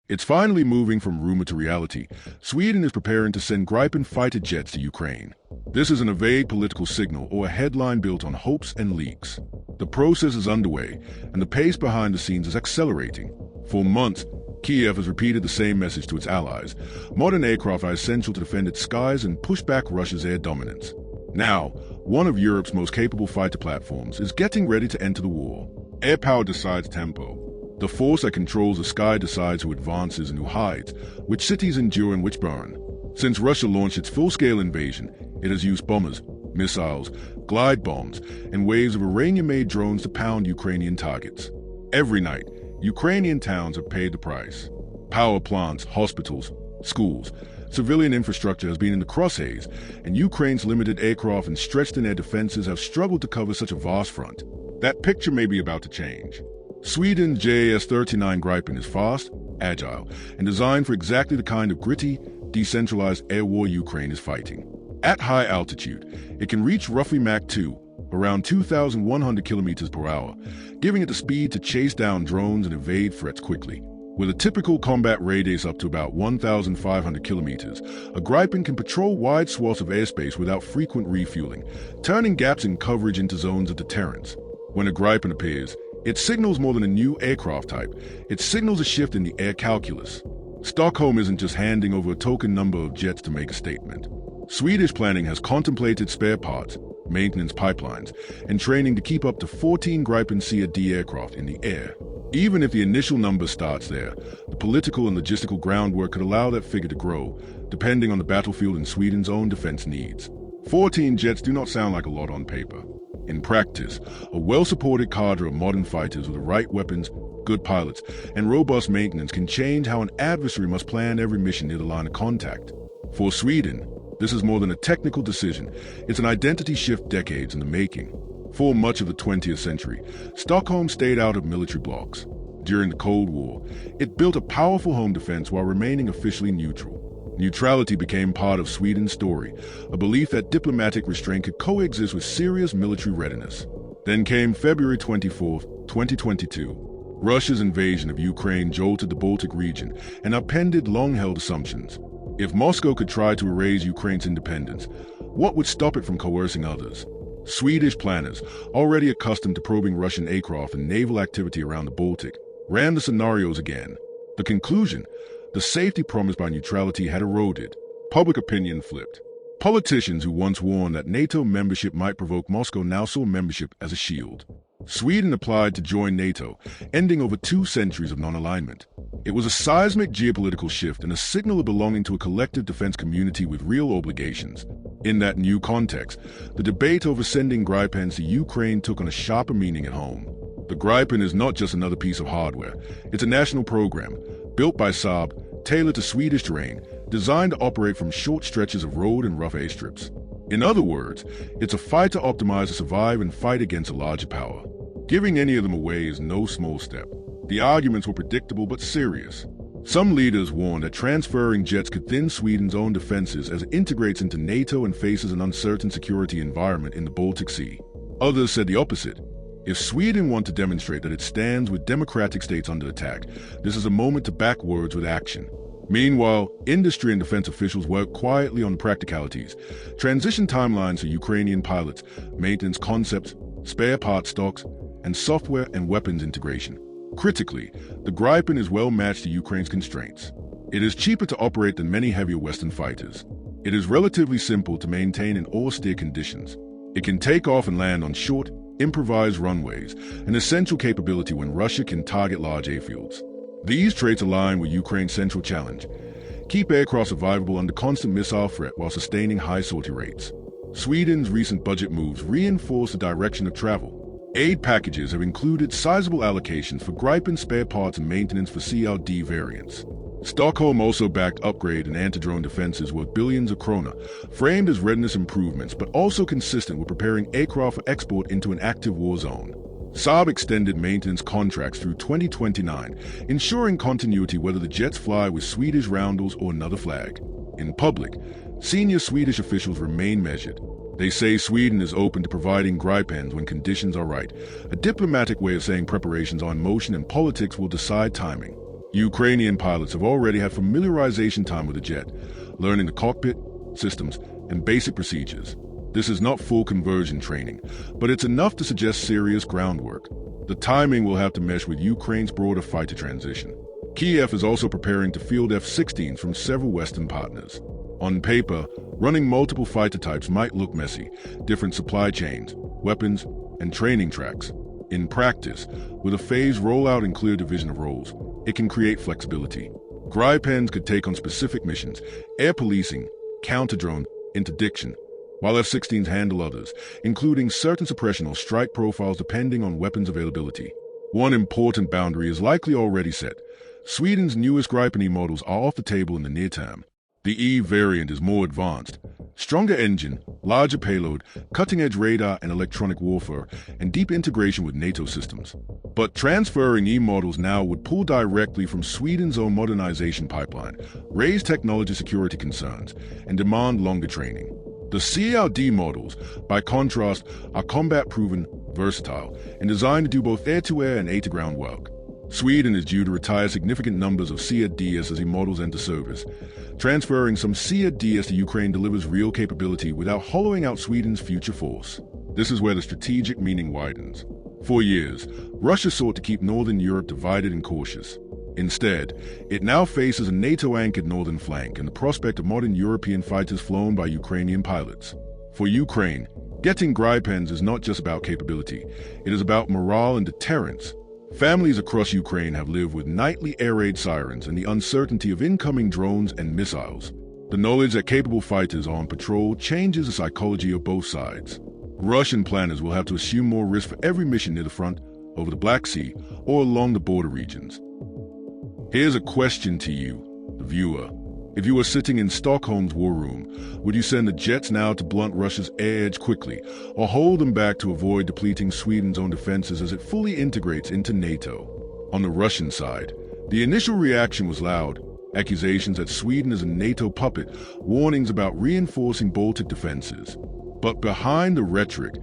It's finally moving from rumor to reality. Sweden is preparing to send Gripen fighter jets to Ukraine. This isn't a vague political signal or a headline built on hopes and leaks. The process is underway, and the pace behind the scenes is accelerating. For months, Kiev has repeated the same message to its allies. Modern aircraft are essential to defend its skies and push back Russia's air dominance. Now, one of Europe's most capable fighter platforms is getting ready to enter the war. Air power decides tempo. The force that controls the sky decides who advances and who hides, which cities endure and which burn. Since Russia launched its full-scale invasion, it has used bombers, missiles, glide bombs, and waves of Iranian-made drones to pound Ukrainian targets. Every night, Ukrainian towns have paid the price. Power plants, hospitals, schools, civilian infrastructure has been in the crosshairs, and Ukraine's limited aircraft and stretched-in air defenses have struggled to cover such a vast front. That picture may be about to change. Sweden's JAS 39 Gripen is fast, agile, and designed for exactly the kind of gritty, decentralized air war Ukraine is fighting. At high altitude, it can reach roughly Mach 2, around 2,100 kilometers per hour, giving it the speed to chase down drones and evade threats quickly. With a typical combat radius up to about 1,500 kilometers, a Gripen can patrol wide swaths of airspace without frequent refueling, turning gaps in coverage into zones of deterrence. When a Gripen appears, it signals more than a new aircraft type. It signals a shift in the air calculus. Stockholm isn't just handing over a token number of jets to make a statement. Swedish planning has contemplated spare parts, maintenance pipelines, and training to keep up to 14 Gripen C/D aircraft in the air. Even if the initial number starts there, the political and logistical groundwork could allow that figure to grow, depending on the battlefield and Sweden's own defense needs. 14 jets do not sound like a lot on paper. In practice, a well-supported cadre of modern fighters with the right weapons, good pilots, and robust maintenance can change how an adversary must plan every mission near the line of contact. For Sweden, this is more than a technical decision. It's an identity shift decades in the making. For much of the 20th century, Stockholm stayed out of military blocs. During the Cold War, it built a powerful home defense while remaining officially neutral. Neutrality became part of Sweden's story, a belief that diplomatic restraint could coexist with serious military readiness. Then came February 24, 2022. Russia's invasion of Ukraine jolted the Baltic region and upended long-held assumptions. If Moscow could try to erase Ukraine's independence, what would stop it from coercing others? Swedish planners, already accustomed to probing Russian aircraft and naval activity around the Baltic, ran the scenarios again. The conclusion: the safety promised by neutrality had eroded. Public opinion flipped. Politicians who once warned that NATO membership might provoke Moscow now saw membership as a shield. Sweden applied to join NATO, ending over 2 centuries of non-alignment. It was a seismic geopolitical shift and a signal of belonging to a collective defense community with real obligations. In that new context, the debate over sending Gripens to Ukraine took on a sharper meaning at home. The Gripen is not just another piece of hardware. It's a national program, built by Saab, tailored to Swedish terrain, designed to operate from short stretches of road and rough airstrips. In other words, it's a fighter optimized to survive and fight against a larger power. Giving any of them away is no small step. The arguments were predictable but serious. Some leaders warned that transferring jets could thin Sweden's own defenses as it integrates into NATO and faces an uncertain security environment in the Baltic Sea. Others said the opposite. If Sweden wants to demonstrate that it stands with democratic states under attack, this is a moment to back words with action. Meanwhile, industry and defense officials work quietly on practicalities, transition timelines for Ukrainian pilots, maintenance concepts, spare part stocks, and software and weapons integration. Critically, the Gripen is well matched to Ukraine's constraints. It is cheaper to operate than many heavier Western fighters. It is relatively simple to maintain in austere conditions. It can take off and land on short, improvised runways, an essential capability when Russia can target large airfields. These traits align with Ukraine's central challenge: keep aircraft survivable under constant missile threat while sustaining high sortie rates. Sweden's recent budget moves reinforce the direction of travel. Aid packages have included sizable allocations for Gripen spare parts and maintenance for CLD variants. Stockholm also backed upgrade and anti-drone defenses worth billions of krona, framed as readiness improvements but also consistent with preparing aircraft for export into an active war zone. Saab extended maintenance contracts through 2029, ensuring continuity whether the jets fly with Swedish roundels or another flag. In public, senior Swedish officials remain measured. They say Sweden is open to providing Gripens when conditions are right, a diplomatic way of saying preparations are in motion and politics will decide timing. Ukrainian pilots have already had familiarization time with the jet, learning the cockpit, systems, and basic procedures. This is not full conversion training, but it's enough to suggest serious groundwork. The timing will have to mesh with Ukraine's broader fighter transition. Kiev is also preparing to field F-16s from several Western partners. On paper, running multiple fighter types might look messy, different supply chains, weapons, and training tracks. In practice, with a phased rollout and clear division of roles, it can create flexibility. Gripens could take on specific missions, air policing, counter-drone, interdiction, while F-16s handle others, including certain suppression or strike profiles depending on weapons availability. One important boundary is likely already set. Sweden's newest Gripen E models are off the table in the near term. The E variant is more advanced. Stronger engine, larger payload, cutting-edge radar and electronic warfare, and deep integration with NATO systems. But transferring E models now would pull directly from Sweden's own modernization pipeline, raise technology security concerns, and demand longer training. The CLD models, by contrast, are combat-proven, versatile, and designed to do both air-to-air and air-to-ground work. Sweden is due to retire significant numbers of Saab JAS as models enter service. Transferring some Saab JAS to Ukraine delivers real capability without hollowing out Sweden's future force. This is where the strategic meaning widens. For years, Russia sought to keep Northern Europe divided and cautious. Instead, it now faces a NATO-anchored northern flank and the prospect of modern European fighters flown by Ukrainian pilots. For Ukraine, getting Gripens is not just about capability. It is about morale and deterrence. Families across Ukraine have lived with nightly air raid sirens and the uncertainty of incoming drones and missiles. The knowledge that capable fighters are on patrol changes the psychology of both sides. Russian planners will have to assume more risk for every mission near the front, over the Black Sea, or along the border regions. Here's a question to you, the viewer. If you were sitting in Stockholm's war room, would you send the jets now to blunt Russia's air edge quickly, or hold them back to avoid depleting Sweden's own defenses as it fully integrates into NATO? On the Russian side, the initial reaction was loud. Accusations that Sweden is a NATO puppet, warnings about reinforcing Baltic defenses. But behind the rhetoric,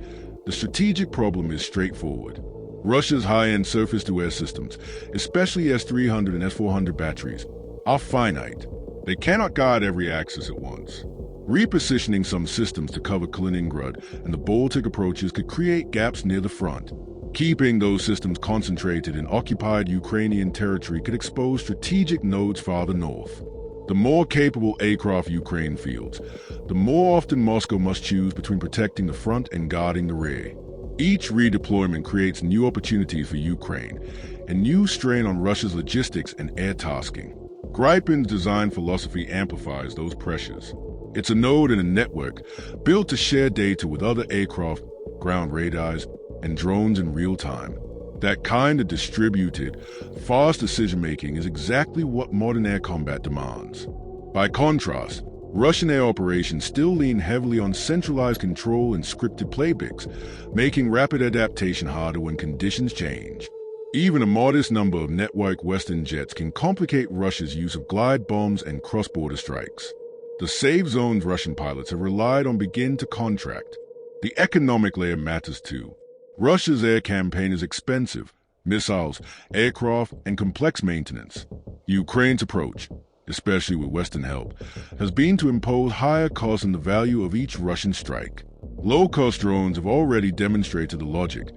the strategic problem is straightforward. Russia's high-end surface-to-air systems, especially S-300 and S-400 batteries, are finite. They cannot guard every axis at once. Repositioning some systems to cover Kaliningrad and the Baltic approaches could create gaps near the front. Keeping those systems concentrated in occupied Ukrainian territory could expose strategic nodes farther north. The more capable aircraft Ukraine fields, the more often Moscow must choose between protecting the front and guarding the rear. Each redeployment creates new opportunities for Ukraine and new strain on Russia's logistics and air tasking. Gripen's design philosophy amplifies those pressures. It's a node in a network built to share data with other aircraft, ground radars, and drones in real time. That kind of distributed, fast decision-making is exactly what modern air combat demands. By contrast, Russian air operations still lean heavily on centralized control and scripted playbooks, making rapid adaptation harder when conditions change. Even a modest number of networked Western jets can complicate Russia's use of glide bombs and cross-border strikes. The safe zones Russian pilots have relied on begin to contract. The economic layer matters too. Russia's air campaign is expensive: missiles, aircraft, and complex maintenance. Ukraine's approach, especially with Western help, has been to impose higher costs on the value of each Russian strike. Low-cost drones have already demonstrated the logic.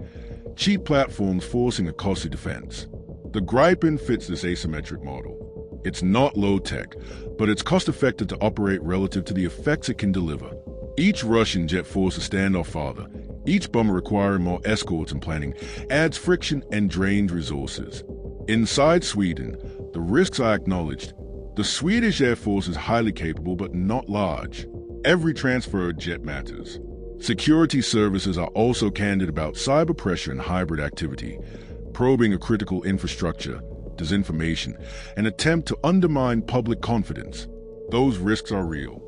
Cheap platforms forcing a costly defense. The Gripen fits this asymmetric model. It's not low-tech, but it's cost-effective to operate relative to the effects it can deliver. Each Russian jet forces stand off farther. Each bomber requiring more escorts and planning adds friction and drains resources. Inside Sweden, the risks are acknowledged. The Swedish Air Force is highly capable but not large. Every transferred jet matters. Security services are also candid about cyber pressure and hybrid activity, probing a critical infrastructure, disinformation, and attempt to undermine public confidence. Those risks are real.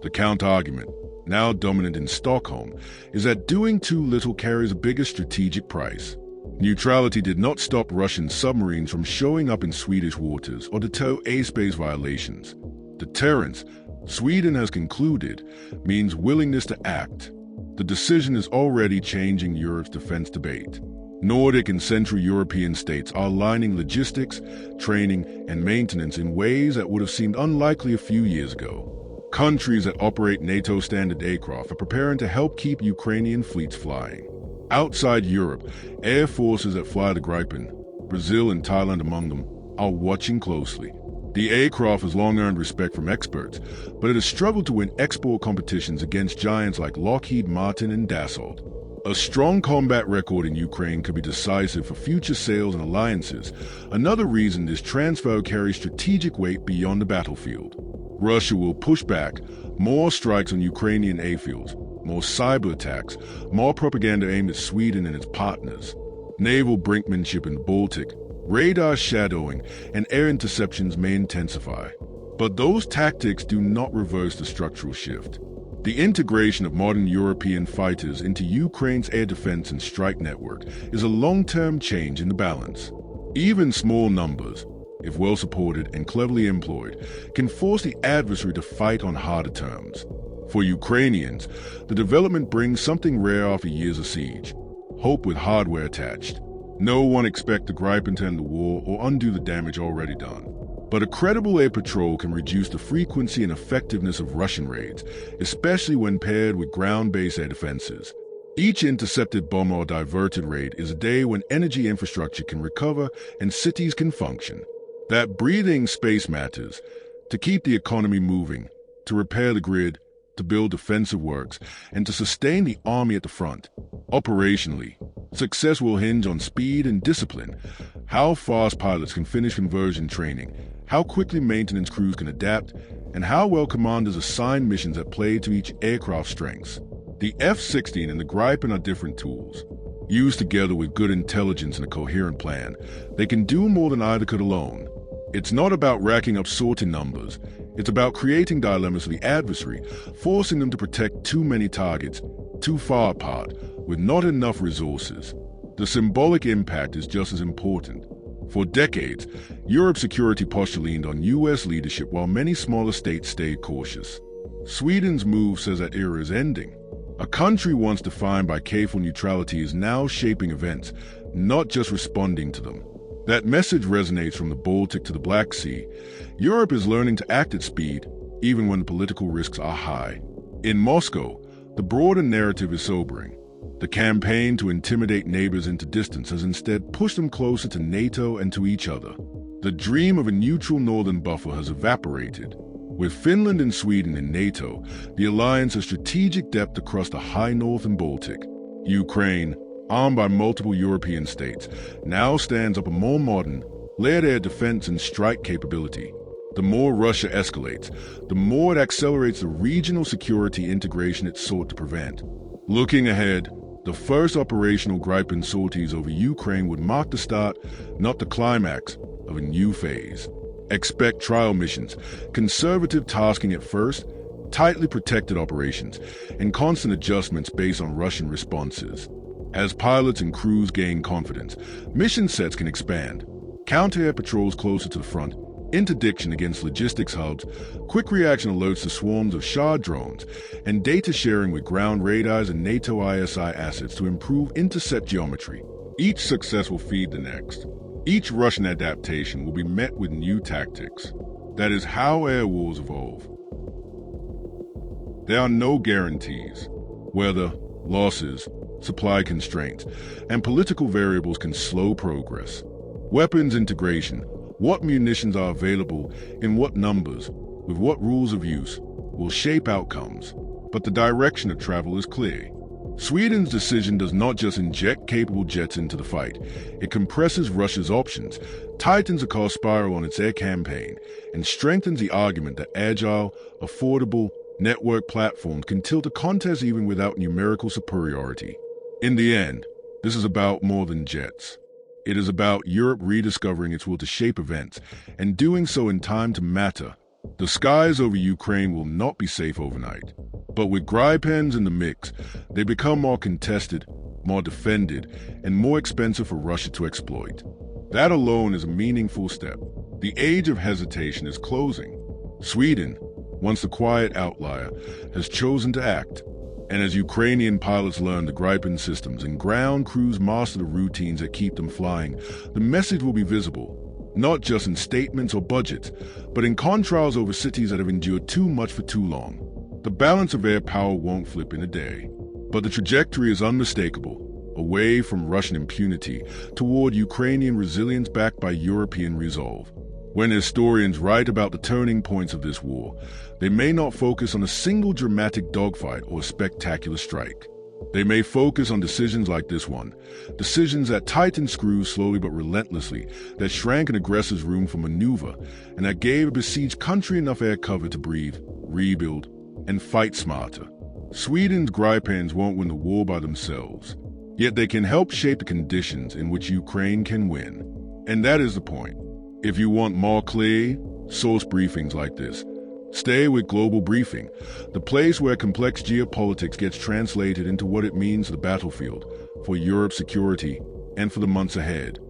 The counter-argument, now dominant in Stockholm, is that doing too little carries a bigger strategic price. Neutrality did not stop Russian submarines from showing up in Swedish waters or deter airspace violations. Deterrence, Sweden has concluded, means willingness to act. The decision is already changing Europe's defense debate. Nordic and Central European states are aligning logistics, training, and maintenance in ways that would have seemed unlikely a few years ago. Countries that operate NATO standard aircraft are preparing to help keep Ukrainian fleets flying. Outside Europe, air forces that fly the Gripen, Brazil and Thailand among them, are watching closely. The aircraft has long earned respect from experts, but it has struggled to win export competitions against giants like Lockheed Martin and Dassault. A strong combat record in Ukraine could be decisive for future sales and alliances. Another reason this transfer carries strategic weight beyond the battlefield. Russia will push back, more strikes on Ukrainian airfields, more cyber attacks, more propaganda aimed at Sweden and its partners. Naval brinkmanship in the Baltic, radar shadowing, and air interceptions may intensify. But those tactics do not reverse the structural shift. The integration of modern European fighters into Ukraine's air defense and strike network is a long-term change in the balance. Even small numbers, if well supported and cleverly employed, can force the adversary to fight on harder terms. For Ukrainians, the development brings something rare after years of siege: hope with hardware attached. No one expects the Gripen to end the war or undo the damage already done. But a credible air patrol can reduce the frequency and effectiveness of Russian raids, especially when paired with ground-based air defenses. Each intercepted bomb or diverted raid is a day when energy infrastructure can recover and cities can function. That breathing space matters: to keep the economy moving, to repair the grid, to build defensive works, and to sustain the army at the front. Operationally, success will hinge on speed and discipline: how fast pilots can finish conversion training, how quickly maintenance crews can adapt, and how well commanders assign missions that play to each aircraft's strengths. The F-16 and the Gripen are different tools. Used together with good intelligence and a coherent plan, they can do more than either could alone. It's not about racking up sorting numbers. It's about creating dilemmas for the adversary, forcing them to protect too many targets, too far apart, with not enough resources. The symbolic impact is just as important. For decades, Europe's security posture leaned on U.S. leadership while many smaller states stayed cautious. Sweden's move says that era is ending. A country once defined by careful neutrality is now shaping events, not just responding to them. That message resonates from the Baltic to the Black Sea. Europe is learning to act at speed, even when the political risks are high. In Moscow, the broader narrative is sobering. The campaign to intimidate neighbors into distance has instead pushed them closer to NATO and to each other. The dream of a neutral northern buffer has evaporated. With Finland and Sweden in NATO, the alliance has strategic depth across the high north and Baltic. Ukraine, armed by multiple European states, now stands up a more modern, layered air defense and strike capability. The more Russia escalates, the more it accelerates the regional security integration it sought to prevent. Looking ahead, the first operational Gripen sorties over Ukraine would mark the start, not the climax, of a new phase. Expect trial missions, conservative tasking at first, tightly protected operations, and constant adjustments based on Russian responses. As pilots and crews gain confidence, mission sets can expand. Counter-air patrols closer to the front, interdiction against logistics hubs, quick reaction alerts to swarms of Shah drones, and data sharing with ground radars and NATO ISI assets to improve intercept geometry. Each success will feed the next. Each Russian adaptation will be met with new tactics. That is how air wars evolve. There are no guarantees. Weather, losses, supply constraints, and political variables can slow progress. Weapons integration, what munitions are available, in what numbers, with what rules of use, will shape outcomes. But the direction of travel is clear. Sweden's decision does not just inject capable jets into the fight. It compresses Russia's options, tightens the cost spiral on its air campaign, and strengthens the argument that agile, affordable, network platforms can tilt a contest even without numerical superiority. In the end, this is about more than jets. It is about Europe rediscovering its will to shape events, and doing so in time to matter. The skies over Ukraine will not be safe overnight. But with Gripens in the mix, they become more contested, more defended, and more expensive for Russia to exploit. That alone is a meaningful step. The age of hesitation is closing. Sweden, once the quiet outlier, has chosen to act. And as Ukrainian pilots learn the Gripen systems and ground crews master the routines that keep them flying, the message will be visible, not just in statements or budgets, but in contrails over cities that have endured too much for too long. The balance of air power won't flip in a day, but the trajectory is unmistakable, away from Russian impunity toward Ukrainian resilience backed by European resolve. When historians write about the turning points of this war, they may not focus on a single dramatic dogfight or a spectacular strike. They may focus on decisions like this one, decisions that tightened screws slowly but relentlessly, that shrank an aggressor's room for maneuver, and that gave a besieged country enough air cover to breathe, rebuild, and fight smarter. Sweden's Gripens won't win the war by themselves, yet they can help shape the conditions in which Ukraine can win. And that is the point. If you want more clear, source briefings like this, stay with Global Briefing, the place where complex geopolitics gets translated into what it means to the battlefield, for Europe's security, and for the months ahead.